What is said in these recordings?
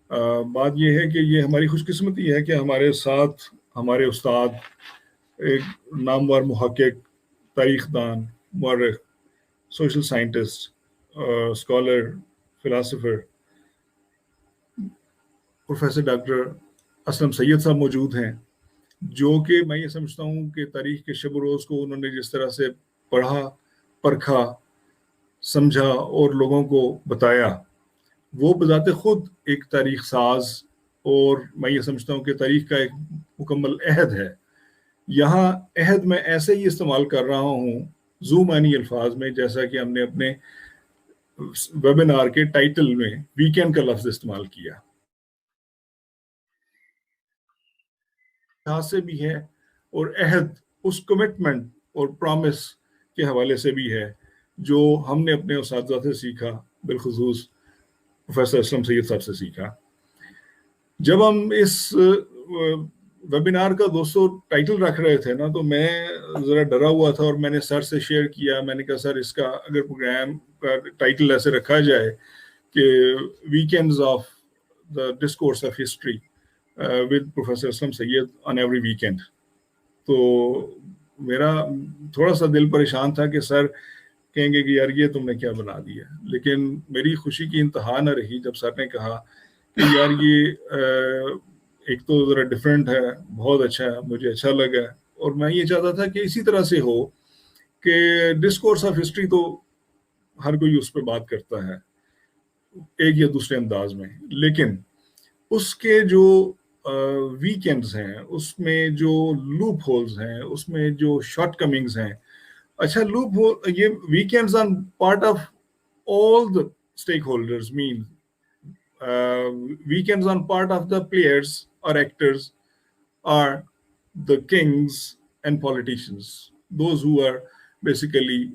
بات یہ ہے کہ یہ ہماری خوش قسمتی ہے کہ ہمارے ساتھ ہمارے استاد، ایک نامور محقق، تاریخ دان، مورخ، social scientist, scholar, philosopher, professor doctor Aslam Syed صاحب موجود ہیں، جو کہ میں یہ سمجھتا ہوں کہ تاریخ کے شب و روز کو انہوں نے جس طرح سے پڑھا، پرکھا، سمجھا اور لوگوں کو بتایا، وہ بذات خود ایک تاریخ ساز، اور میں یہ سمجھتا ہوں کہ تاریخ کا ایک مکمل عہد ہے۔ یہاں عہد میں ایسے ہی استعمال کر رہا ہوں ذو معنی الفاظ میں، جیسا کہ ہم نے اپنے ویبینار کے ٹائٹل میں ویکینڈ کا لفظ استعمال کیا، یہاں سے بھی ہے، اور عہد اس کمٹمنٹ اور پرامس کے حوالے سے بھی ہے جو ہم نے اپنے اساتذہ سے سیکھا، بالخصوص پروفیسر اسلم سید صاحب سے سیکھا۔ جب ہم اس ویبینار کا دوستوں ٹائٹل رکھ رہے تھے نا، تو میں ذرا ڈرا ہوا تھا، اور میں نے سر سے شیئر کیا، میں نے کہا سر اس کا اگر پروگرام کا ٹائٹل ایسے رکھا جائے کہ weekends of the discourse of history with professor Aslam Syed on every weekend, تو میرا تھوڑا سا دل پریشان تھا کہ سر کہیں گے کہ یار یہ تم نے کیا بنا دیا، لیکن میری خوشی کی انتہا نہ رہی جب سر نے کہا کہ یار یہ ایک تو ذرا ڈفرینٹ ہے، بہت اچھا ہے، مجھے اچھا لگا، اور میں یہ چاہتا تھا کہ اسی طرح سے ہو کہ ڈسکورس آف ہسٹری تو ہر کوئی اس پہ بات کرتا ہے ایک یا دوسرے انداز میں، لیکن اس کے جو ویکینڈز ہیں، اس میں جو لوپ ہولز ہیں، اس میں جو شارٹ کمنگز ہیں، اچھا لوپ ہول، یہ weekends on part of all the stakeholders mean weekends on part of the players or actors are the kings and politicians, those who are basically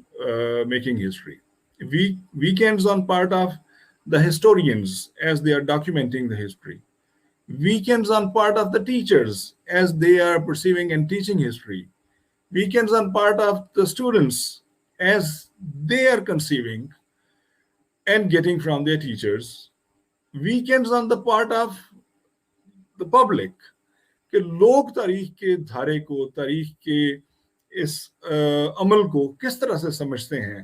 making history. Weekends on part of the historians as they are documenting the history. Weekends on part of the teachers as they are perceiving and teaching history. Weekends on part of the students as they are conceiving and getting from their teachers. Weekends on the part of the public کہ لوگ تاریخ کے دھارے کو، تاریخ کے اس عمل کو کس طرح سے سمجھتے ہیں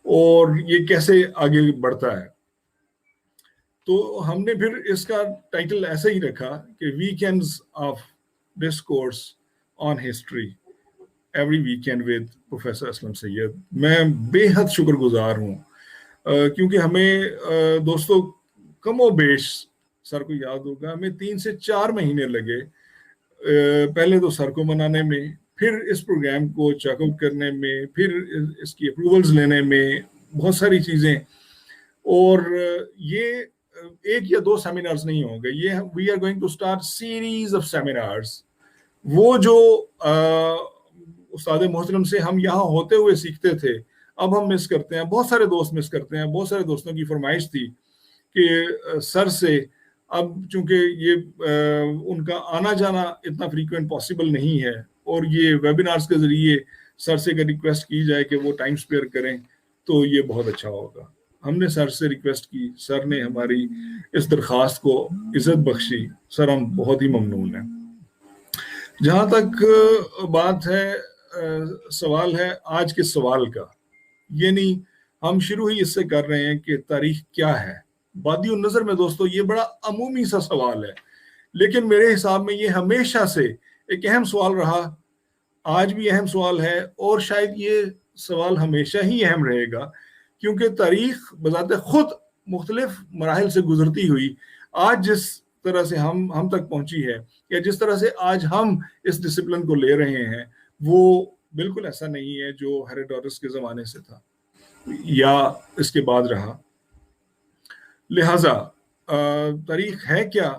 اور یہ کیسے آگے بڑھتا ہے۔ تو ہم نے پھر اس کا ٹائٹل ایسے ہی رکھا کہ weekends of discourse on history every weekend with professor Aslam Syed. میں بے حد شکر گزار ہوں کیونکہ ہمیں دوستوں کم و بیش، سر کو یاد ہوگا، ہمیں 3 سے 4 مہینے لگے پہلے تو سر کو منانے میں، پھر اس پروگرام کو چیک آؤٹ کرنے میں، پھر اس کی اپروولز لینے میں، بہت ساری چیزیں، اور یہ 1 یا 2 سیمینارز نہیں ہوں گے، یہ we are going to start series of seminars. وہ جو استاد محترم سے ہم یہاں ہوتے ہوئے سیکھتے تھے، اب ہم مس کرتے ہیں، بہت سارے دوست مس کرتے ہیں۔ بہت سارے دوستوں کی فرمائش تھی کہ سر سے، اب چونکہ یہ ان کا آنا جانا اتنا فریکوینٹ پاسبل نہیں ہے، اور یہ ویبینارز کے ذریعے سر سے اگر ریکویسٹ کی جائے کہ وہ ٹائم سپیئر کریں تو یہ بہت اچھا ہوگا۔ ہم نے سر سے ریکویسٹ کی، سر نے ہماری اس درخواست کو عزت بخشی، سر ہم بہت ہی ممنون ہیں۔ جہاں تک بات ہے، سوال ہے آج کے سوال کا، یعنی ہم شروع ہی اس سے کر رہے ہیں کہ تاریخ کیا ہے۔ بادی النظر میں دوستو یہ بڑا عمومی سا سوال ہے، لیکن میرے حساب میں یہ ہمیشہ سے ایک اہم سوال رہا، آج بھی اہم سوال ہے، اور شاید یہ سوال ہمیشہ ہی اہم رہے گا، کیونکہ تاریخ بذات خود مختلف مراحل سے گزرتی ہوئی آج جس طرح سے ہم تک پہنچی ہے، یا جس طرح سے آج ہم اس ڈسپلن کو لے رہے ہیں، وہ بالکل ایسا نہیں ہے جو ہیروڈوٹس کے زمانے سے تھا یا اس کے بعد رہا۔ لہٰذا تاریخ ہے کیا،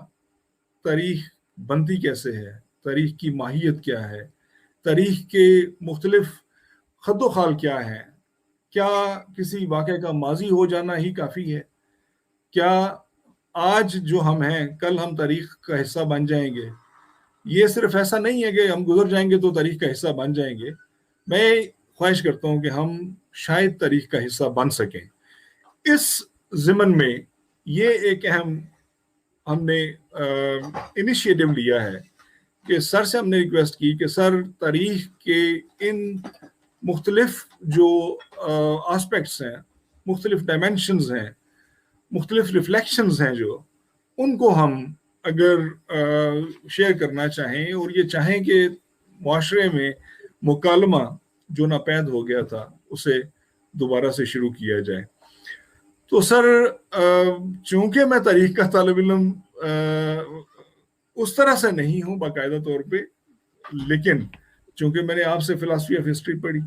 تاریخ بنتی کیسے ہے، تاریخ کی ماہیت کیا ہے، تاریخ کے مختلف خط و خال کیا ہیں، کیا کسی واقعے کا ماضی ہو جانا ہی کافی ہے، کیا آج جو ہم ہیں کل ہم تاریخ کا حصہ بن جائیں گے؟ یہ صرف ایسا نہیں ہے کہ ہم گزر جائیں گے تو تاریخ کا حصہ بن جائیں گے۔ میں خواہش کرتا ہوں کہ ہم شاید تاریخ کا حصہ بن سکیں۔ اس ضمن میں یہ ایک اہم ہم نے انیشیٹو لیا ہے کہ سر سے ہم نے ریکویسٹ کی کہ سر تاریخ کے ان مختلف جو آسپیکٹس ہیں، مختلف ڈائمینشنز ہیں، مختلف ریفلیکشنز ہیں، جو ان کو ہم اگر شیئر کرنا چاہیں اور یہ چاہیں کہ معاشرے میں مکالمہ جو ناپید ہو گیا تھا اسے دوبارہ سے شروع کیا جائے. تو سر چونکہ میں تاریخ کا طالب علم اس طرح سے نہیں ہوں باقاعدہ طور پہ، لیکن چونکہ میں نے آپ سے فلاسفی آف ہسٹری پڑھی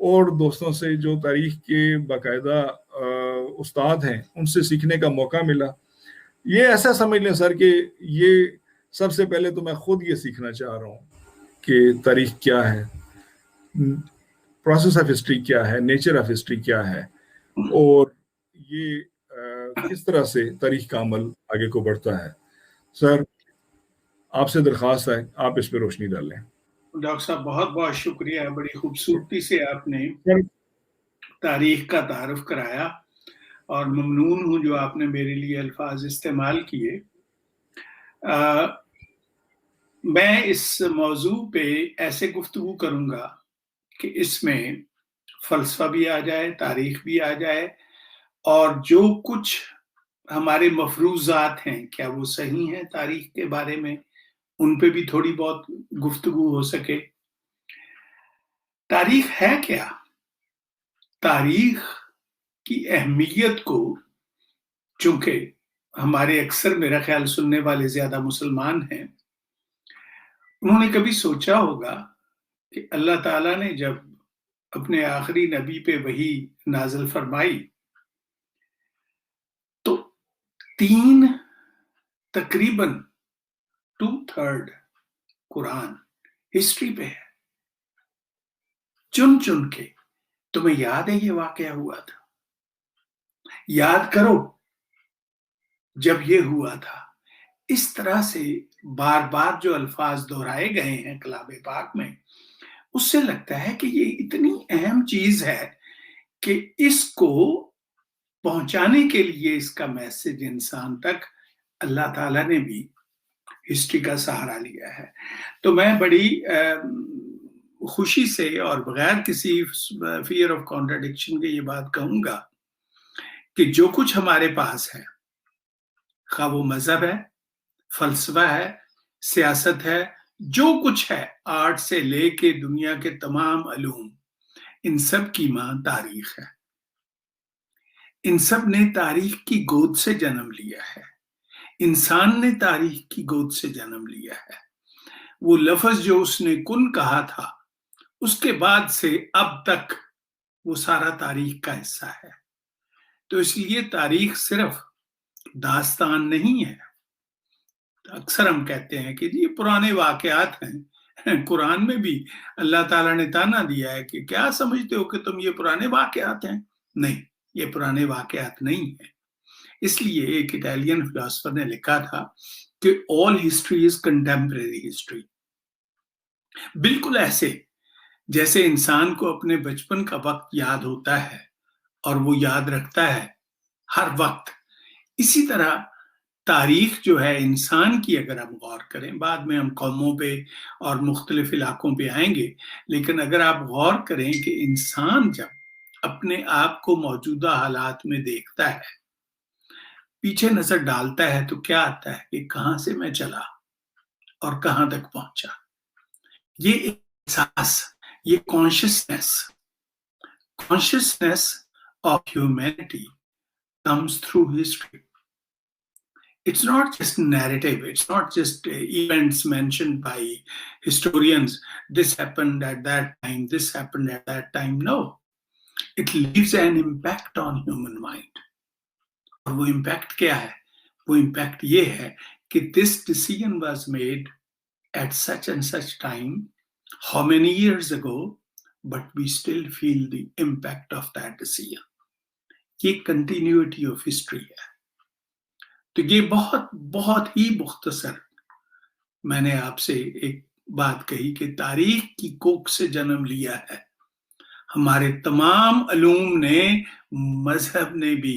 اور دوستوں سے جو تاریخ کے باقاعدہ استاد ہیں ان سے سیکھنے کا موقع ملا، یہ ایسا سمجھ لیں سر کہ یہ سب سے پہلے تو میں خود یہ سیکھنا چاہ رہا ہوں کہ تاریخ کیا ہے، پروسیس آف ہسٹری کیا ہے، نیچر آف ہسٹری کیا ہے، اور یہ کس طرح سے تاریخ کا عمل آگے کو بڑھتا ہے. سر آپ سے درخواست ہے آپ اس پہ روشنی ڈالیں. ڈاکٹر صاحب بہت بہت شکریہ، بڑی خوبصورتی سے آپ نے تاریخ کا تعارف کرایا، اور ممنون ہوں جو آپ نے میرے لیے الفاظ استعمال کیے. میں اس موضوع پہ ایسے گفتگو کروں گا کہ اس میں فلسفہ بھی آ جائے، تاریخ بھی آ جائے، اور جو کچھ ہمارے مفروضات ہیں کیا وہ صحیح ہیں تاریخ کے بارے میں، ان پہ بھی تھوڑی بہت گفتگو ہو سکے. تاریخ ہے کیا؟ تاریخ کی اہمیت کو، چونکہ ہمارے اکثر میرا خیال سننے والے زیادہ مسلمان ہیں، انہوں نے کبھی سوچا ہوگا کہ اللہ تعالیٰ نے جب اپنے آخری نبی پہ وحی نازل فرمائی تو تقریباً 2/3 قرآن ہسٹری پہ ہے، چن چن کے. تمہیں یاد ہے یہ واقعہ ہوا تھا؟ یاد کرو جب یہ ہوا تھا. اس طرح سے بار بار جو الفاظ دہرائے گئے ہیں کلام پاک میں، اس سے لگتا ہے کہ یہ اتنی اہم چیز ہے کہ اس کو پہنچانے کے لیے اس کا میسج انسان تک اللہ تعالیٰ نے بھی ہسٹری کا سہارا لیا ہے. تو میں بڑی خوشی سے اور بغیر کسی فیئر آف کانٹراڈکشن کے یہ بات کہوں گا کہ جو کچھ ہمارے پاس ہے، خواہ وہ مذہب ہے، فلسفہ ہے، سیاست ہے، جو کچھ ہے، آرٹ سے لے کے دنیا کے تمام علوم، ان سب کی ماں تاریخ ہے. ان سب نے تاریخ کی گود سے جنم لیا ہے. انسان نے تاریخ کی گود سے جنم لیا ہے. وہ لفظ جو اس نے کن کہا تھا، اس کے بعد سے اب تک وہ سارا تاریخ کا حصہ ہے. تو اس لیے تاریخ صرف داستان نہیں ہے. اکثر ہم کہتے ہیں کہ یہ پرانے واقعات ہیں. قرآن میں بھی اللہ تعالیٰ نے تانا دیا ہے کہ کیا سمجھتے ہو کہ تم یہ پرانے واقعات ہیں؟ نہیں، یہ پرانے واقعات نہیں ہیں. اس لیے ایک اٹالین فلاسفر نے لکھا تھا کہ all history is contemporary history. بالکل ایسے جیسے انسان کو اپنے بچپن کا وقت یاد ہوتا ہے اور وہ یاد رکھتا ہے ہر وقت، اسی طرح تاریخ جو ہے انسان کی اگر ہم غور کریں، بعد میں ہم قوموں پہ اور مختلف علاقوں پہ آئیں گے، لیکن اگر آپ غور کریں کہ انسان جب اپنے آپ کو موجودہ حالات میں دیکھتا ہے، پیچھے نظر ڈالتا ہے، تو کیا آتا ہے کہ کہاں سے میں چلا اور کہاں تک پہنچا. یہ احساس، یہ consciousness of humanity comes through history. It's not just narrative, it's not just events mentioned by historians, this happened at that time, this happened at that time. No, it leaves an impact on human mind. اور وہ impact کیا ہے؟ وہ impact یہ ہے کہ this decision was made at such and such time, how many years ago, but we still feel the impact of that decision. یہ continuity of history ہے. تو یہ بہت بہت ہی مختصر میں نے آپ سے ایک بات کہی کہ تاریخ کی کوکھ سے جنم لیا ہے. ہمارے تمام علوم نے، مذہب نے بھی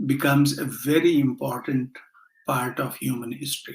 becomes a very important part of human history.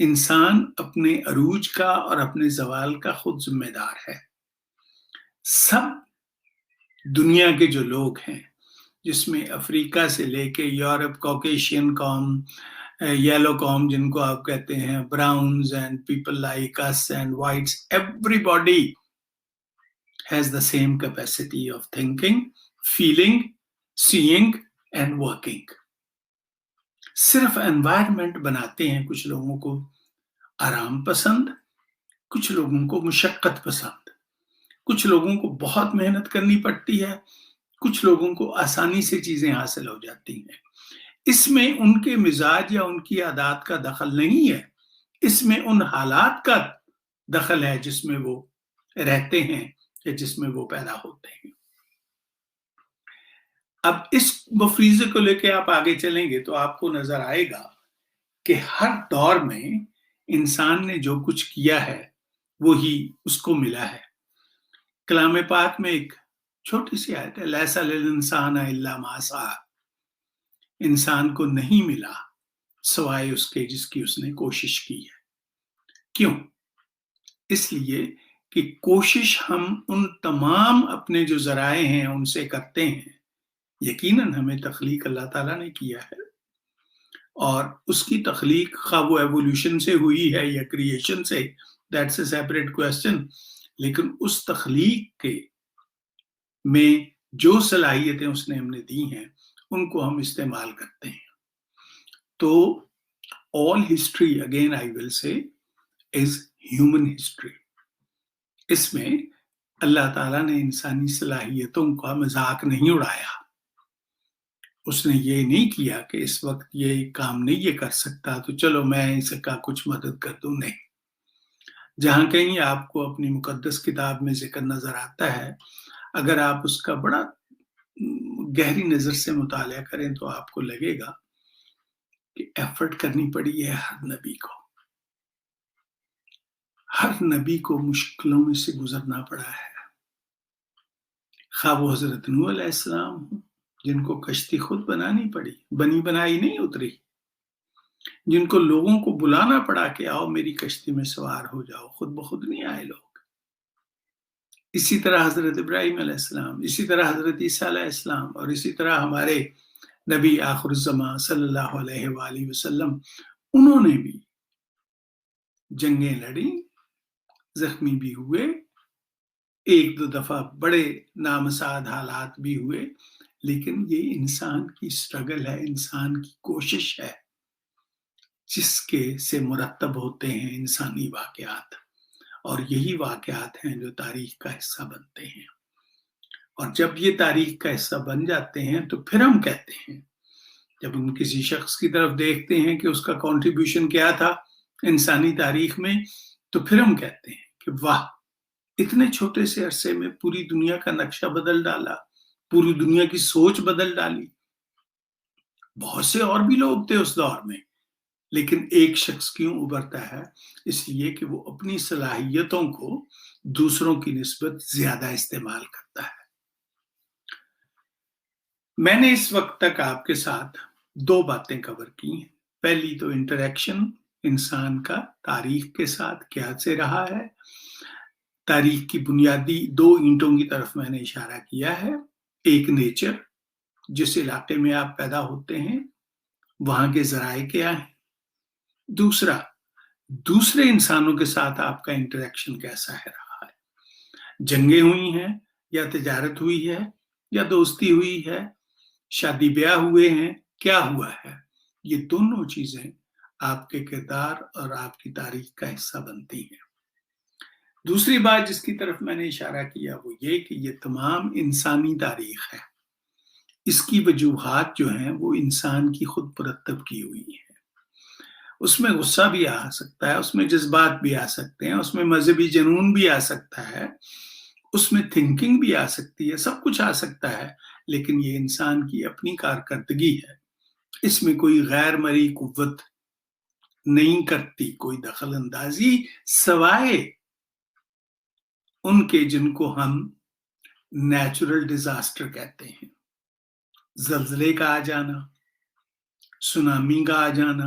انسان اپنے عروج کا اور اپنے زوال کا خود ذمہ دار ہے. سب دنیا کے جو لوگ ہیں، جس میں افریقہ سے لے کے یورپ، کوکیشین قوم، یلو قوم جن کو آپ کہتے ہیں، browns and people like us and whites, everybody has the same capacity of thinking, feeling, seeing and working. صرف environment بناتے ہیں کچھ لوگوں کو آرام پسند، کچھ لوگوں کو مشقت پسند، کچھ لوگوں کو بہت محنت کرنی پڑتی ہے، کچھ لوگوں کو آسانی سے چیزیں حاصل ہو جاتی ہیں. اس میں ان کے مزاج یا ان کی عادات کا دخل نہیں ہے، اس میں ان حالات کا دخل ہے جس میں وہ رہتے ہیں یا جس میں وہ پیدا ہوتے ہیں. اب اس مفریضے کو لے کے آپ آگے چلیں گے تو آپ کو نظر آئے گا کہ ہر دور میں انسان نے جو کچھ کیا ہے وہی اس کو ملا ہے. کلام پاک میں ایک چھوٹی سی آیت ہے، لیس للانسان الا ما سعی، انسان کو نہیں ملا سوائے اس کے جس کی اس نے کوشش کی ہے. کیوں؟ اس لیے کہ کوشش ہم ان تمام اپنے جو ذرائع ہیں ان سے کرتے ہیں. یقیناً ہمیں تخلیق اللہ تعالیٰ نے کیا ہے، اور اس کی تخلیق خواہ وہ ایوولوشن سے ہوئی ہے یا کریشن سے، دیٹس اے سیپریٹ کوسچن، لیکن اس تخلیق کے میں جو صلاحیتیں اس نے ہم نے دی ہیں ان کو ہم استعمال کرتے ہیں. تو all history, again I will say, is human history. اس میں اللہ تعالیٰ نے انسانی صلاحیتوں کا مذاق نہیں اڑایا. اس نے یہ نہیں کیا کہ اس وقت یہ کام نہیں یہ کر سکتا تو چلو میں اس کا کچھ مدد کر دوں. نہیں. جہاں کہیں آپ کو اپنی مقدس کتاب میں ذکر نظر آتا ہے، اگر آپ اس کا بڑا گہری نظر سے مطالعہ کریں تو آپ کو لگے گا کہ ایفرٹ کرنی پڑی ہے ہر نبی کو. ہر نبی کو مشکلوں میں سے گزرنا پڑا ہے. خواہ وہ حضرت نوح علیہ السلام ہوں جن کو کشتی خود بنانی پڑی، بنی بنائی نہیں اتری، جن کو لوگوں کو بلانا پڑا کہ آؤ میری کشتی میں سوار ہو جاؤ، خود بخود نہیں آئے لوگ. اسی طرح حضرت ابراہیم علیہ السلام، اسی طرح حضرت عیسیٰ علیہ السلام، اور اسی طرح ہمارے نبی آخر الزمان صلی اللہ علیہ وآلہ وسلم، انہوں نے بھی جنگیں لڑی، زخمی بھی ہوئے، ایک دو دفعہ بڑے نامساعد حالات بھی ہوئے، لیکن یہ انسان کی سٹرگل ہے، انسان کی کوشش ہے جس کے سے مرتب ہوتے ہیں انسانی واقعات، اور یہی واقعات ہیں جو تاریخ کا حصہ بنتے ہیں. اور جب یہ تاریخ کا حصہ بن جاتے ہیں تو پھر ہم کہتے ہیں، جب ہم کسی شخص کی طرف دیکھتے ہیں کہ اس کا کنٹریبیوشن کیا تھا انسانی تاریخ میں، تو پھر ہم کہتے ہیں کہ واہ، اتنے چھوٹے سے عرصے میں پوری دنیا کا نقشہ بدل ڈالا، پوری دنیا کی سوچ بدل ڈالی. بہت سے اور بھی لوگ تھے اس دور میں، لیکن ایک شخص کیوں ابھرتا ہے؟ اس لیے کہ وہ اپنی صلاحیتوں کو دوسروں کی نسبت زیادہ استعمال کرتا ہے. میں نے اس وقت تک آپ کے ساتھ دو باتیں کور کی ہیں. پہلی تو انٹریکشن انسان کا تاریخ کے ساتھ کیا سے رہا ہے. تاریخ کی بنیادی دو اینٹوں کی طرف میں نے اشارہ کیا ہے. ایک نیچر، جس علاقے میں آپ پیدا ہوتے ہیں وہاں کے ذرائع کیا ہیں. دوسرا، دوسرے انسانوں کے ساتھ آپ کا انٹریکشن کیسا ہے رہا ہے. جنگیں ہوئی ہیں یا تجارت ہوئی ہے یا دوستی ہوئی ہے، شادی بیاہ ہوئے ہیں، کیا ہوا ہے. یہ دونوں چیزیں آپ کے کردار اور آپ کی تاریخ کا حصہ بنتی ہیں. دوسری بات جس کی طرف میں نے اشارہ کیا وہ یہ کہ یہ تمام انسانی تاریخ ہے. اس کی وجوہات جو ہیں وہ انسان کی خود مرتب کی ہوئی ہیں. اس میں غصہ بھی آ سکتا ہے، اس میں جذبات بھی آ سکتے ہیں، اس میں مذہبی جنون بھی آ سکتا ہے، اس میں تھنکنگ بھی آ سکتی ہے، سب کچھ آ سکتا ہے، لیکن یہ انسان کی اپنی کارکردگی ہے. اس میں کوئی غیر مرئی قوت نہیں کرتی کوئی دخل اندازی، سوائے ان کے جن کو ہم نیچرل ڈیزاسٹر کہتے ہیں. زلزلے کا آ جانا، سونامی کا آ جانا،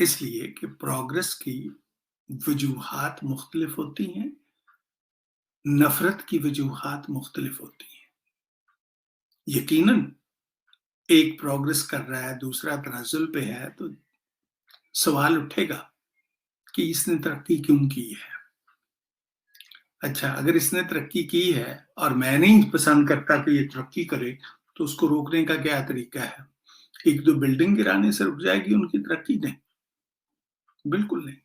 اس لیے کہ پروگرس کی وجوہات مختلف ہوتی ہیں، نفرت کی وجوہات مختلف ہوتی ہیں۔ یقیناً ایک پروگرس کر رہا ہے، دوسرا تنزل پہ ہے، تو سوال اٹھے گا کہ اس نے ترقی کیوں کی ہے۔ اچھا، اگر اس نے ترقی کی ہے اور میں نہیں پسند کرتا کہ یہ ترقی کرے، تو اس کو روکنے کا کیا طریقہ ہے؟ ایک دو بلڈنگ گرانے سے رک جائے گی ان کی ترقی؟ نہیں، بالکل نہیں۔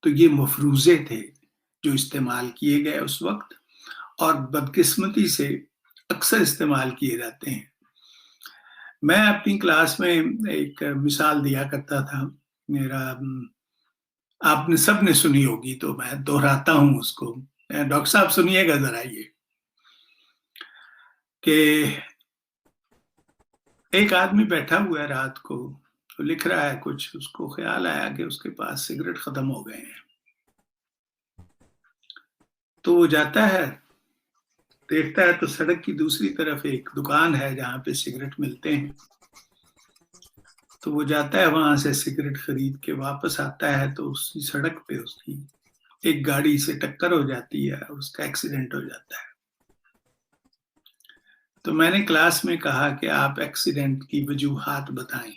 تو یہ مفروضے تھے جو استعمال کیے گئے اس وقت، اور بدقسمتی سے اکثر استعمال کیے جاتے ہیں۔ میں اپنی کلاس میں ایک مثال دیا کرتا تھا، میرا آپ نے سب نے سنی ہوگی تو میں دہراتا ہوں اس کو۔ ڈاکٹر صاحب سنیے گا ذرا، یہ کہ ایک آدمی بیٹھا ہوا ہے رات کو، تو لکھ رہا ہے کچھ، اس کو خیال آیا کہ اس کے پاس سگریٹ ختم ہو گئے ہیں، تو وہ جاتا ہے، دیکھتا ہے تو سڑک کی دوسری طرف ایک دکان ہے جہاں پہ سگریٹ ملتے ہیں، تو وہ جاتا ہے وہاں سے سگریٹ خرید کے واپس آتا ہے، تو اسی سڑک پہ اس کی ایک گاڑی سے ٹکر ہو جاتی ہے اور اس کا ایکسیڈنٹ ہو جاتا ہے۔ تو میں نے کلاس میں کہا کہ آپ ایکسیڈنٹ کی وجوہات بتائیں،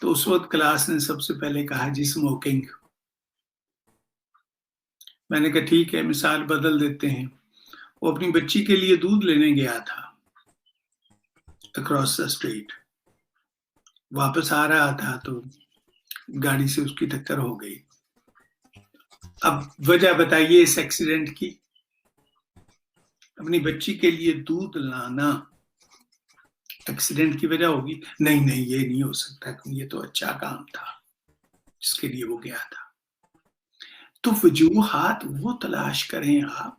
تو اس وقت کلاس نے سب سے پہلے کہا جی اسموکنگ۔ میں نے کہا ٹھیک ہے، مثال بدل دیتے ہیں۔ وہ اپنی بچی کے لیے دودھ لینے گیا تھا اکراس دا اسٹریٹ، واپس آ رہا تھا تو گاڑی سے اس کی ٹکر ہو گئی۔ اب وجہ بتائیے اس ایکسیڈنٹ کی۔ اپنی بچی کے لیے دودھ لانا ایکسیڈنٹ کی وجہ ہوگی؟ نہیں نہیں، یہ نہیں ہو سکتا، یہ تو اچھا کام تھا جس کے لیے وہ گیا تھا۔ تو وجوہات وہ تلاش کریں آپ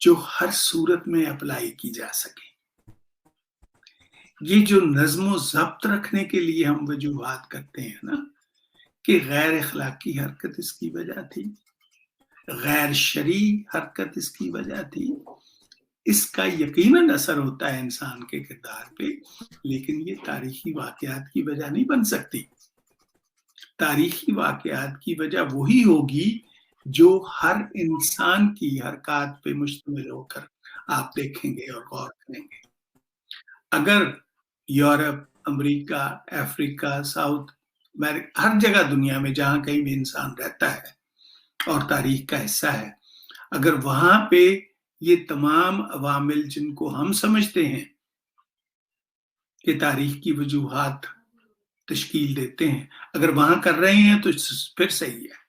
جو ہر صورت میں اپلائی کی جا سکے۔ یہ جو نظم و ضبط رکھنے کے لیے ہم وجوہات کرتے ہیں نا، کہ غیر اخلاقی حرکت اس کی وجہ تھی، غیر شرعی حرکت اس کی وجہ تھی، اس کا یقیناً اثر ہوتا ہے انسان کے کردار پہ، لیکن یہ تاریخی واقعات کی وجہ نہیں بن سکتی۔ تاریخی واقعات کی وجہ وہی ہوگی جو ہر انسان کی حرکات پہ مشتمل ہو کر آپ دیکھیں گے اور غور کریں گے۔ اگر یورپ، امریکہ، افریقہ، ساؤتھ امریکہ، ہر جگہ دنیا میں جہاں کہیں بھی انسان رہتا ہے اور تاریخ کا حصہ ہے، اگر وہاں پہ یہ تمام عوامل جن کو ہم سمجھتے ہیں کہ تاریخ کی وجوہات تشکیل دیتے ہیں، اگر وہاں کر رہے ہیں تو پھر صحیح ہے،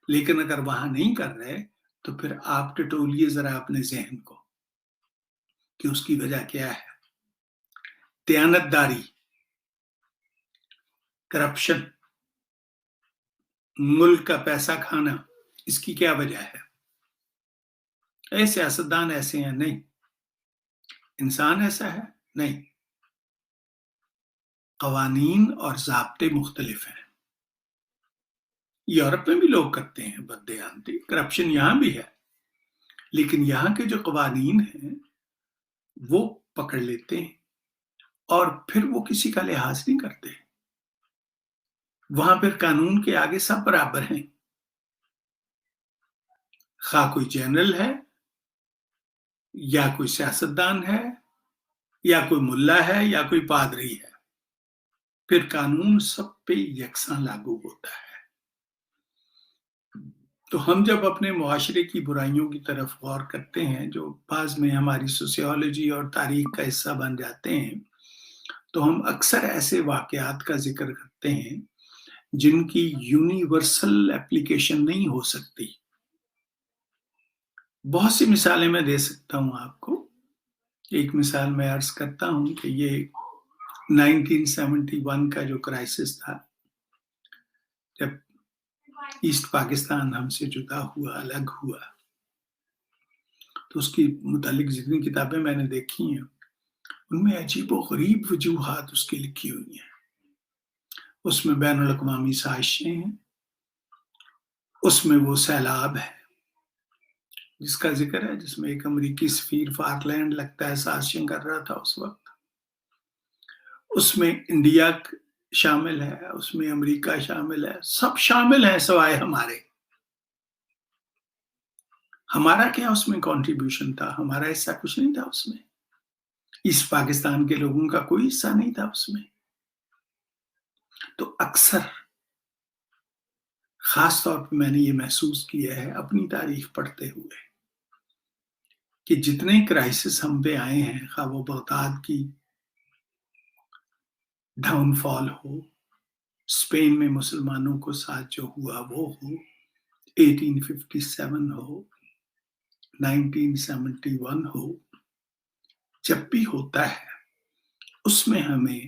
لیکن اگر وہاں نہیں کر رہے تو پھر آپ ٹٹولیے ذرا اپنے ذہن کو کہ اس کی وجہ کیا ہے۔ دیانت داری، کرپشن، ملک کا پیسہ کھانا، اس کی کیا وجہ ہے؟ سیاستدان ایسے ہیں؟ نہیں۔ انسان ایسا ہے؟ نہیں۔ قوانین اور ضابطے مختلف ہیں۔ یورپ میں بھی لوگ کرتے ہیں بددیانتی، کرپشن یہاں بھی ہے، لیکن یہاں کے جو قوانین ہیں وہ پکڑ لیتے ہیں اور پھر وہ کسی کا لحاظ نہیں کرتے۔ وہاں پھر قانون کے آگے سب برابر ہیں، خواہ کوئی جنرل ہے یا کوئی سیاستدان ہے یا کوئی ملا ہے یا کوئی پادری ہے، پھر قانون سب پہ یکساں لاگو ہوتا ہے۔ تو ہم جب اپنے معاشرے کی برائیوں کی طرف غور کرتے ہیں جو بعض میں ہماری سوسیولوجی اور تاریخ کا حصہ بن جاتے ہیں، تو ہم اکثر ایسے واقعات کا ذکر کرتے ہیں جن کی یونیورسل اپلیکیشن نہیں ہو سکتی۔ بہت سی مثالیں میں دے سکتا ہوں آپ کو۔ ایک مثال میں عرض کرتا ہوں کہ یہ 1971 کا جو کرائسس تھا، جب ایسٹ پاکستان ہم سے جدا ہوا، الگ ہوا، تو اس کی متعلق جتنی کتابیں میں نے دیکھی ہیں ان میں عجیب و غریب وجوہات اس کی لکھی ہوئی ہیں۔ اس میں بین الاقوامی سازشیں ہیں، اس میں وہ سیلاب ہے جس کا ذکر ہے، جس میں ایک امریکی سفیر فاکلینڈ لگتا ہے سازشیں کر رہا تھا اس وقت۔ اس میں انڈیا شامل ہے، اس میں امریکہ شامل ہے، سب شامل ہیں سوائے ہمارے. ہمارا کیا اس میں کنٹریبیوشن تھا؟ ہمارا حصہ کچھ نہیں تھا اس میں. ایسٹ پاکستان کے لوگوں کا کوئی حصہ نہیں تھا اس میں. تو اکثر خاص طور پہ میں نے یہ محسوس کیا ہے اپنی تاریخ پڑھتے ہوئے کہ جتنے کرائسس ہم پہ آئے ہیں، خواہ وہ بغداد کی ڈاؤن فال ہو، اسپین میں مسلمانوں کو ساتھ جو ہوا وہ ہو، 1857 ہو، 1971 ہو، جب بھی ہوتا ہے اس میں ہمیں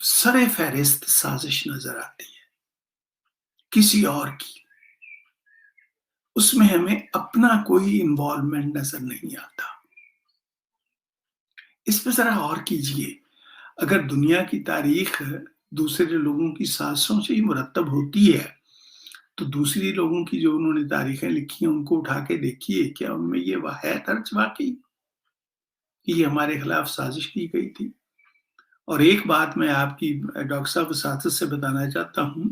سر فہرست سازش نظر آتی ہے کسی اور کی. اس میں ہمیں اپنا کوئی انوالومنٹ نظر نہیں آتا. اس پہ ذرا اور کیجئے. اگر دنیا کی تاریخ دوسرے لوگوں کی سازشوں سے ہی مرتب ہوتی ہے تو دوسری لوگوں کی جو انہوں نے تاریخیں لکھی ہیں ان کو اٹھا کے دیکھیے، کیا ان میں یہ ہے درج واقعی کہ یہ ہمارے خلاف سازش کی گئی تھی؟ اور ایک بات میں آپ کی ڈاکٹر صاحب وساطت سے بتانا چاہتا ہوں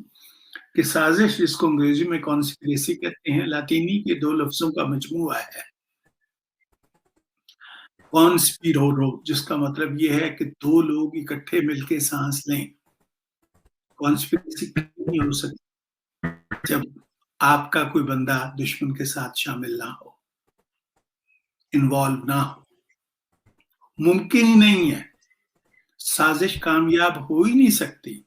کہ سازش جس کو انگریزی میں کانسپریسی کہتے ہیں، لاطینی کے دو لفظوں کا مجموعہ ہے. کانسپیرورو جس کا مطلب یہ ہے کہ دو لوگ اکٹھے مل کے سانس لیں. کانسپریسی نہیں ہو سکتی جب آپ کا کوئی بندہ دشمن کے ساتھ شامل نہ ہو، انوالو نہ ہو. ممکن ہی نہیں ہے. سازش کامیاب ہو ہی نہیں سکتی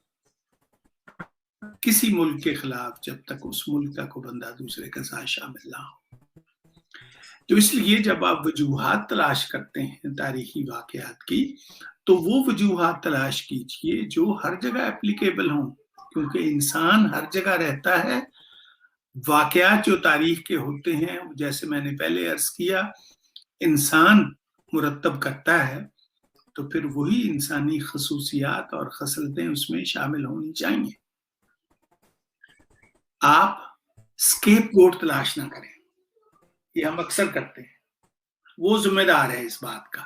کسی ملک کے خلاف جب تک اس ملک کا کوئی بندہ دوسرے کے ساتھ شامل نہ ہو. تو اس لیے جب آپ وجوہات تلاش کرتے ہیں تاریخی واقعات کی تو وہ وجوہات تلاش کیجئے جو ہر جگہ اپلیکیبل ہوں، کیونکہ انسان ہر جگہ رہتا ہے. واقعات جو تاریخ کے ہوتے ہیں جیسے میں نے پہلے عرض کیا انسان مرتب کرتا ہے، تو پھر وہی انسانی خصوصیات اور خصلتیں اس میں شامل ہونی چاہیے. آپ اسکیپ گوٹ تلاش نہ کریں. یہ ہم اکثر کرتے ہیں. وہ ذمہ دار ہے اس بات کا.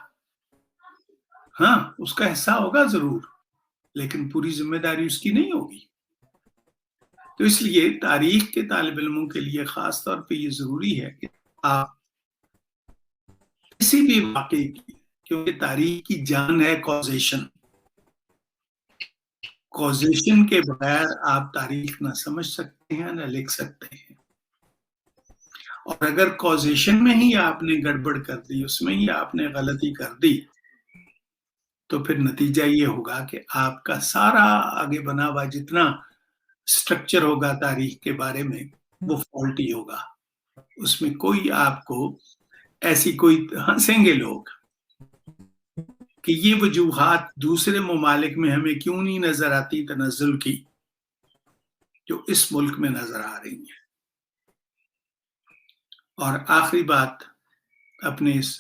ہاں اس کا حصہ ہوگا ضرور، لیکن پوری ذمہ داری اس کی نہیں ہوگی. تو اس لیے تاریخ کے طالب علموں کے لیے خاص طور پہ یہ ضروری ہے کہ آپ کسی بھی واقعے کی، کیونکہ تاریخ کی جان ہے کازیشن. کازیشن کے بغیر آپ تاریخ نہ سمجھ سکتے ہیں نہ لکھ سکتے ہیں. اور اگر کازیشن میں ہی آپ نے گڑبڑ کر دی، اس میں ہی آپ نے غلطی کر دی، تو پھر نتیجہ یہ ہوگا کہ آپ کا سارا آگے بنا ہوا جتنا اسٹرکچر ہوگا تاریخ کے بارے میں وہ فالٹی ہوگا. اس میں کوئی آپ کو ایسی کوئی ہنسیں گے لوگ کہ یہ وجوہات دوسرے ممالک میں ہمیں کیوں نہیں نظر آتی تنزل کی جو اس ملک میں نظر آ رہی ہیں. اور آخری بات اپنے اس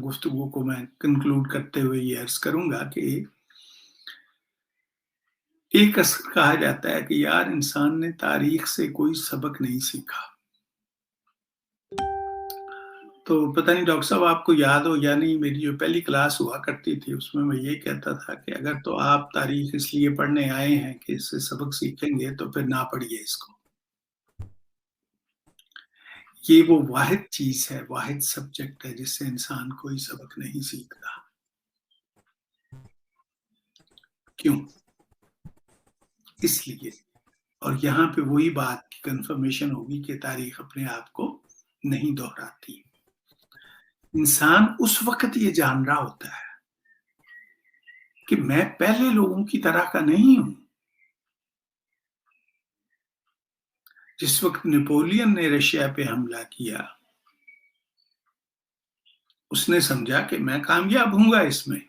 گفتگو کو میں کنکلوڈ کرتے ہوئے یہ عرض کروں گا کہ ایک کہا جاتا ہے کہ یار انسان نے تاریخ سے کوئی سبق نہیں سیکھا. تو پتہ نہیں ڈاکٹر صاحب آپ کو یاد ہو یا نہیں، میری جو پہلی کلاس ہوا کرتی تھی اس میں یہ کہتا تھا کہ اگر تو آپ تاریخ اس لیے پڑھنے آئے ہیں کہ اس سے سبق سیکھیں گے تو پھر نہ پڑھیے اس کو. یہ وہ واحد چیز ہے، واحد سبجیکٹ ہے جس سے انسان کوئی سبق نہیں سیکھتا. کیوں؟ اس لیے، اور یہاں پہ وہی بات کی کنفرمیشن ہوگی کہ تاریخ اپنے آپ کو نہیں دہراتی. انسان اس وقت یہ جان رہا ہوتا ہے کہ میں پہلے لوگوں کی طرح کا نہیں ہوں. جس وقت نیپولین نے رشیا پہ حملہ کیا اس نے سمجھا کہ میں کامیاب ہوں گا اس میں.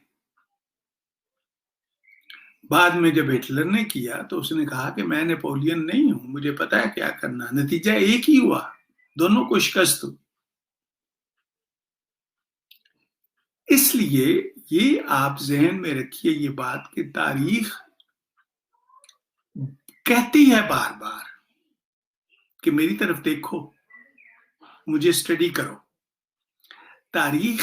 بعد میں جب ہٹلر نے کیا تو اس نے کہا کہ میں نیپولین نہیں ہوں، مجھے پتا ہے کیا کرنا. نتیجہ ایک ہی ہوا، دونوں کو شکست ہوئی. اس لیے یہ آپ ذہن میں رکھیے یہ بات کہ تاریخ کہتی ہے بار بار کہ میری طرف دیکھو، مجھے اسٹڈی کرو. تاریخ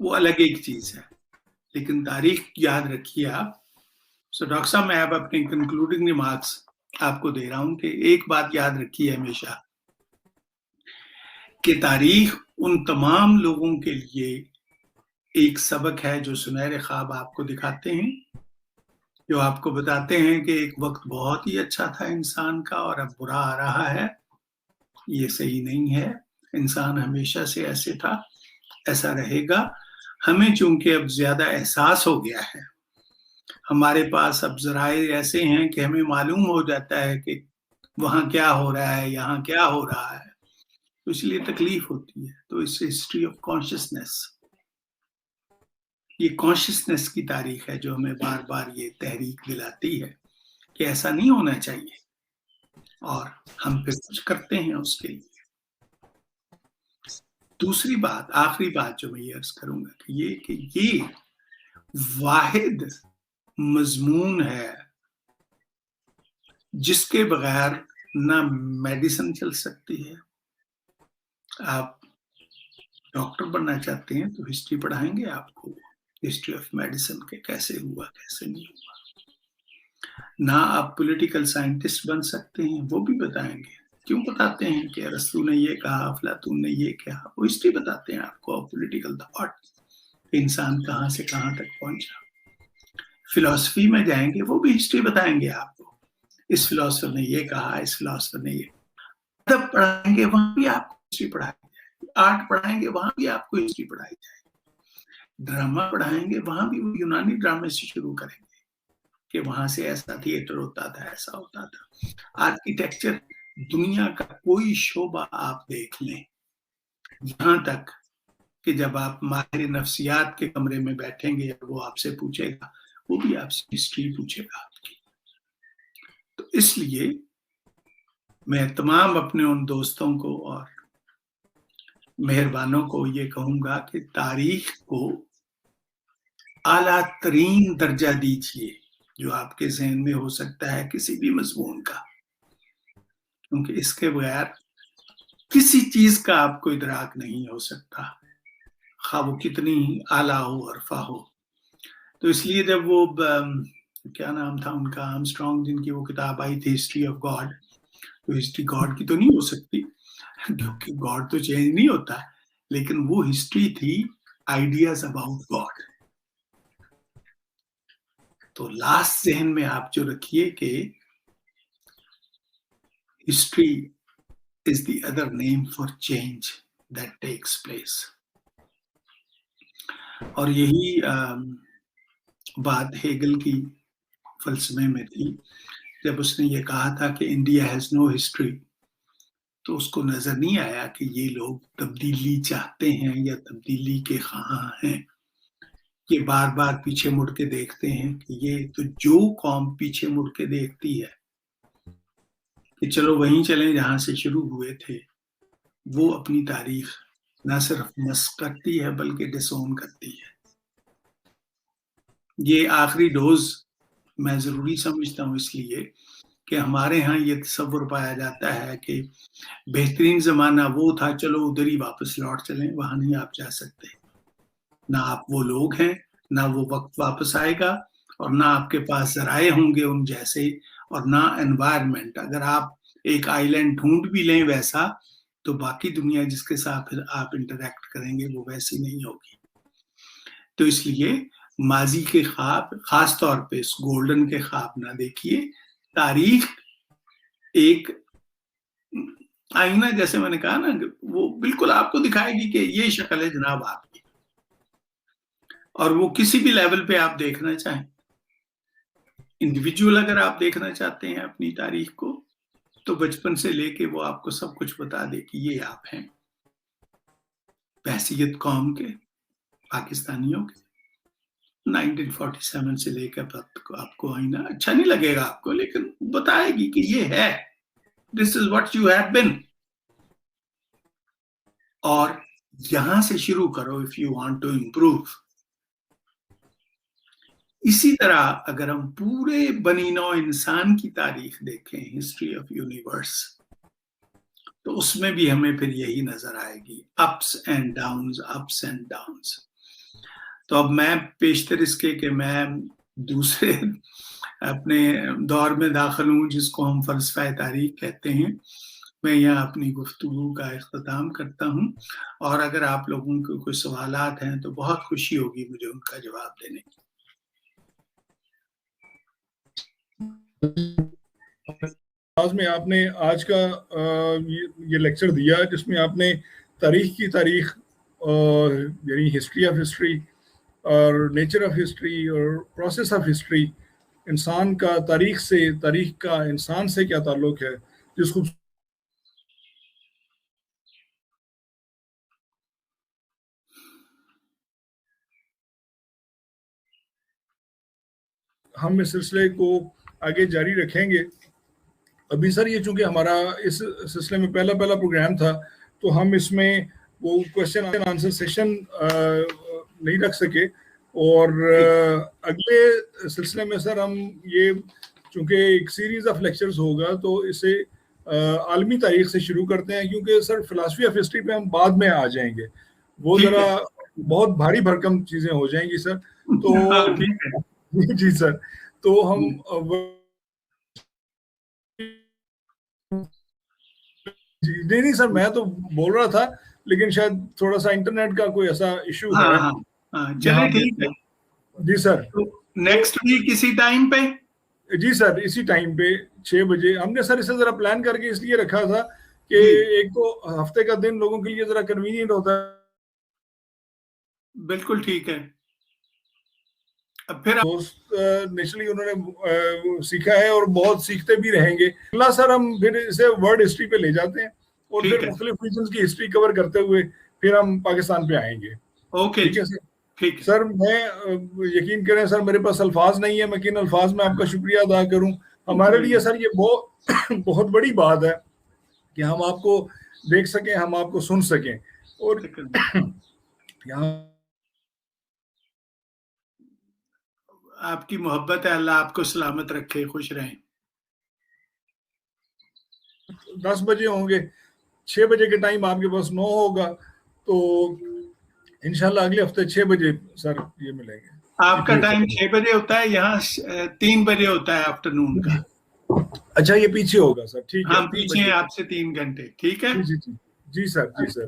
وہ الگ ایک چیز ہے. لیکن تاریخ یاد رکھیے آپ. سو ڈاکٹر صاحب میں اب اپنے کنکلوڈنگ ریمارکس آپ کو دے رہا ہوں کہ ایک بات یاد رکھیے ہمیشہ کہ تاریخ ان تمام لوگوں کے لیے ایک سبق ہے جو سنہرے خواب آپ کو دکھاتے ہیں, جو آپ کو بتاتے ہیں کہ ایک وقت بہت ہی اچھا تھا انسان کا اور اب برا آ رہا ہے. یہ صحیح نہیں ہے. انسان ہمیشہ سے ایسے تھا, ایسا رہے گا. ہمیں چونکہ اب زیادہ احساس ہو گیا ہے, ہمارے پاس اب ذرائع ایسے ہیں کہ ہمیں معلوم ہو جاتا ہے کہ وہاں کیا ہو رہا ہے, یہاں کیا ہو رہا ہے, تو اس لیے تکلیف ہوتی ہے. تو اس ہسٹری آف کانشیسنیس, یہ کانشیسنیس کی تاریخ ہے جو ہمیں بار بار یہ تحریک دلاتی ہے کہ ایسا نہیں ہونا چاہیے, اور ہم پھر کچھ کرتے ہیں اس کے لیے. دوسری بات, آخری بات جو میں یہ عرض کروں گا کہ یہ واحد مضمون ہے جس کے بغیر نہ میڈیسن چل سکتی ہے. آپ ڈاکٹر بننا چاہتے ہیں تو ہسٹری پڑھائیں گے آپ کو, ہسٹری آف میڈیسن کے کیسے ہوا کیسے نہیں ہوا. نہ آپ پولیٹیکل سائنٹسٹ بن سکتے ہیں, وہ بھی بتائیں گے. کیوں بتاتے ہیں کہ ارسطو نے یہ کہا, افلاطون نے یہ کہا, وہ ہسٹری بتاتے ہیں آپ کو. پولیٹیکل تھاٹ, انسان کہاں سے کہاں تک پہنچا. فلسفی میں جائیں گے, وہ بھی ہسٹری بتائیں گے آپ کو. اس فلسفر نے یہ کہا, اس فلسفر نے یہ. ادب پڑھائیں گے, وہاں بھی آپ کو ہسٹری پڑھائی جائے گی. آرٹ پڑھائیں گے, وہاں بھی آپ کو ہسٹری پڑھائی جائے گی. ڈرامہ پڑھائیں گے, وہاں بھی وہ یونانی ڈرامے سے شروع کریں گے کہ وہاں سے ایسا تھیٹر ہوتا تھا, ایسا ہوتا تھا. آرکیٹیکچر, دنیا کا کوئی شعبہ آپ دیکھ لیں, یہاں تک کہ جب آپ ماہر نفسیات کے کمرے میں بیٹھیں گے, وہ آپ سے پوچھے گا, وہ بھی آپ سے ہسٹری پوچھے گا آپ کی. تو اس لیے میں تمام اپنے ان دوستوں کو اور مہربانوں کو یہ کہوں گا کہ تاریخ کو اعلیٰ ترین درجہ دیجیے جو آپ کے ذہن میں ہو سکتا ہے کسی بھی مضمون کا, کیونکہ اس کے بغیر کسی چیز کا آپ کو ادراک نہیں ہو سکتا, خواہ وہ کتنی ہی اعلیٰ ہو, عرفہ ہو. تو اس لیے جب وہ کیا نام تھا ان کا, آرمسٹرانگ, جن کی وہ کتاب آئی تھی ہسٹری آف گاڈ, تو ہسٹری گاڈ کی تو نہیں ہو سکتی کیونکہ گاڈ تو چینج نہیں ہوتا, لیکن وہ ہسٹری تھی آئیڈیاز اباؤٹ گاڈ. تو لاسٹ ذہن میں آپ جو رکھیے کہ history is the other name for change that takes place. اور یہی بات ہیگل کی فلسفے میں تھی, جب اس نے یہ کہا تھا کہ انڈیا ہیز نو ہسٹری, تو اس کو نظر نہیں آیا کہ یہ لوگ تبدیلی چاہتے ہیں یا تبدیلی کے خواہاں ہیں. یہ بار بار پیچھے مڑ کے دیکھتے ہیں کہ یہ تو جو قوم پیچھے مڑ کے دیکھتی ہے کہ چلو وہیں چلیں جہاں سے شروع ہوئے تھے, وہ اپنی تاریخ نہ صرف مسخ کرتی ہے بلکہ ڈسون کرتی ہے. یہ آخری ڈوز میں ضروری سمجھتا ہوں, اس لیے کہ ہمارے ہاں یہ تصور پایا جاتا ہے کہ بہترین زمانہ وہ تھا, چلو ادھر ہی واپس لوٹ چلیں, وہاں نہیں آپ جا سکتے. نہ آپ وہ لوگ ہیں, نہ وہ وقت واپس آئے گا, اور نہ آپ کے پاس ذرائع ہوں گے ان جیسے, اور نہ انوائرمنٹ. اگر آپ ایک آئی لینڈ ڈھونڈ بھی لیں ویسا, تو باقی دنیا جس کے ساتھ پھر آپ انٹریکٹ کریں گے وہ ویسی نہیں ہوگی. تو اس لیے ماضی کے خواب, خاص طور پہ اس گولڈن کے خواب نہ دیکھیے. تاریخ ایک آئینہ, جیسے میں نے کہا نا, وہ بالکل آپ کو دکھائے گی کہ یہ شکل ہے جناب آپ کی, اور وہ کسی بھی لیول پہ آپ دیکھنا چاہیں. انڈیویجول اگر آپ دیکھنا چاہتے ہیں اپنی تاریخ کو, تو بچپن سے لے کے وہ آپ کو سب کچھ بتا دے کہ یہ آپ ہیں بحیثیت قوم کے, پاکستانیوں کے. 1947 سے لے کر آپ کو آئینہ اچھا نہیں لگے گا آپ کو, لیکن بتائے گی کہ یہ ہے, this is what you have been. اور یہاں سے شروع کرو if you want to improve. اسی طرح اگر ہم پورے بنی نوع انسان کی تاریخ دیکھیں, ہسٹری آف یونیورس, تو اس میں بھی ہمیں پھر یہی نظر آئے گی, ups and Downs, ups and Downs. تو اب میں پیشتر اس کے کہ میں دوسرے اپنے دور میں داخل ہوں جس کو ہم فلسفہ تاریخ کہتے ہیں، میں یہاں اپنی گفتگو کا اختتام کرتا ہوں، اور اگر آپ لوگوں کے کوئی سوالات ہیں تو بہت خوشی ہوگی مجھے ان کا جواب دینے کی۔ میں آپ نے آج کا یہ لیکچر دیا جس میں آپ نے تاریخ کی تاریخ یعنی ہسٹری آف ہسٹری اور نیچر آف ہسٹری اور پروسیس آف ہسٹری، انسان کا تاریخ سے، تاریخ کا انسان سے کیا تعلق ہے، جس کو ہم اس سلسلے کو آگے جاری رکھیں گے۔ ابھی سر یہ چونکہ ہمارا اس سلسلے میں پہلا پروگرام تھا تو ہم اس میں وہ کوشچن آنسر سیشن نہیں رکھ سکے، اور اگلے سلسلے میں سر ہم یہ چونکہ ایک سیریز آف لیکچرز ہوگا تو اسے عالمی تاریخ سے شروع کرتے ہیں، کیونکہ سر فلاسفی آف ہسٹری پہ ہم بعد میں آ جائیں گے، وہ ذرا بہت بھاری بھرکم چیزیں ہو جائیں گی سر۔ تو جی سر، تو ہم نہیں سر میں تو بول رہا تھا، لیکن شاید تھوڑا سا انٹرنیٹ کا کوئی ایسا ایشو ہے۔ چلیے ٹھیک ہے جی سر، نیکسٹ ویک اسی ٹائم پہ؟ جی سر اسی ٹائم پہ 6 بجے ہم نے سر اسے ذرا پلان کر کے اس لیے رکھا تھا کہ ایک تو ہفتے کا دن لوگوں کے لیے ذرا کنوینئنٹ ہوتا ہے۔ بالکل ٹھیک ہے۔ اب پھر نیچرلی انہوں نے سیکھا ہے اور بہت سیکھتے بھی رہیں گے۔ اللہ سر ہم پھر اسے ورلڈ ہسٹری پہ لے جاتے ہیں اور پھر مختلف ریجنز کی ہسٹری کور کرتے ہوئے پھر ہم پاکستان پہ آئیں گے۔ اوکے ٹھیک ہے سر۔ سر میں یقین کریں سر میرے پاس الفاظ نہیں ہے، میں کن الفاظ میں آپ کا شکریہ ادا کروں۔ ہمارے لیے سر یہ بہت بڑی بات ہے کہ ہم آپ کو دیکھ سکیں، ہم آپ کو سن سکیں، اور یہاں آپ کی محبت ہے، اللہ آپ کو سلامت رکھے، خوش رہیں۔ 10 بجے ہوں گے، 6 بجے کے ٹائم آپ کے پاس 9 ہوگا، تو انشاءاللہ اگلے ہفتے 6 بجے سر یہ ملیں گے۔ آپ کا ٹائم 6 بجے ہوتا ہے، یہاں 3 بجے ہوتا ہے آفٹرنون کا۔ اچھا یہ پیچھے ہوگا سر، ٹھیک ہے، ہم پیچھے ہیں آپ سے 3 گھنٹے، ٹھیک ہے؟ جی سر، جی سر،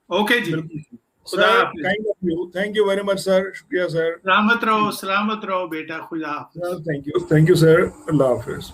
اوکے جی، خدا حافظ۔ تھینک یو ویری مچ سر، شکریہ سر۔ سلامت رہو بیٹا، خدا حافظ۔ تھینک یو سر، اللہ حافظ۔